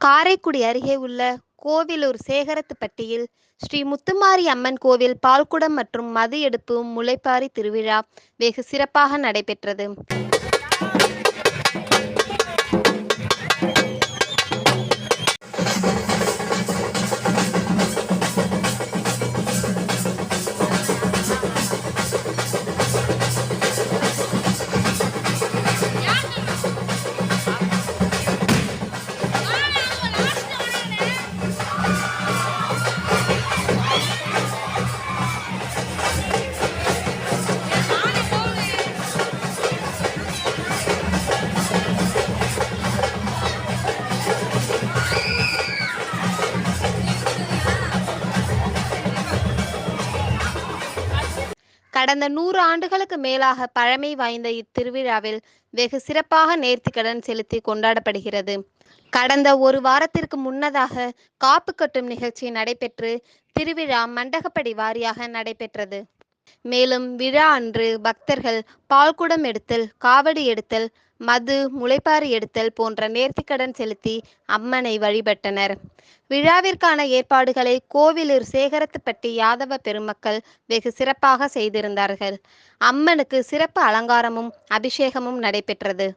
காரைக்குடி அருகே உள்ள கோவிலூர் சேகரத்துப்பட்டியில் ஸ்ரீ முத்துமாரி அம்மன் கோவில் பால்குடம் மற்றும் மது எடுப்பு முளைப்பாரி திருவிழா வெகு சிறப்பாக நடைபெற்றது. கடந்த 100 ஆண்டுகளுக்கு மேலாக பழமை வாய்ந்த இத்திருவிழாவில் வெகு சிறப்பாக நேர்த்திக்கடன் செலுத்தி கொண்டாடப்படுகிறது. கடந்த ஒரு வாரத்திற்கு முன்னதாக காப்பு கட்டும் நிகழ்ச்சி நடைபெற்று திருவிழா மண்டகப்படி வாரியாக நடைபெற்றது. மேலும் விழா அன்று பக்தர்கள் பால்குடம் எடுத்தல், காவடி எடுத்தல், மது, முளைப்பாரி எடுத்தல் போன்ற நேர்த்திக்கடன் செலுத்தி அம்மனை வழிபட்டனர். விழாவிற்கான ஏற்பாடுகளை கோவிலூர் சேகரத்துப்பட்டி யாதவ பெருமக்கள் வெகு சிறப்பாக செய்திருந்தார்கள். அம்மனுக்கு சிறப்பு அலங்காரமும் அபிஷேகமும் நடைபெற்றது.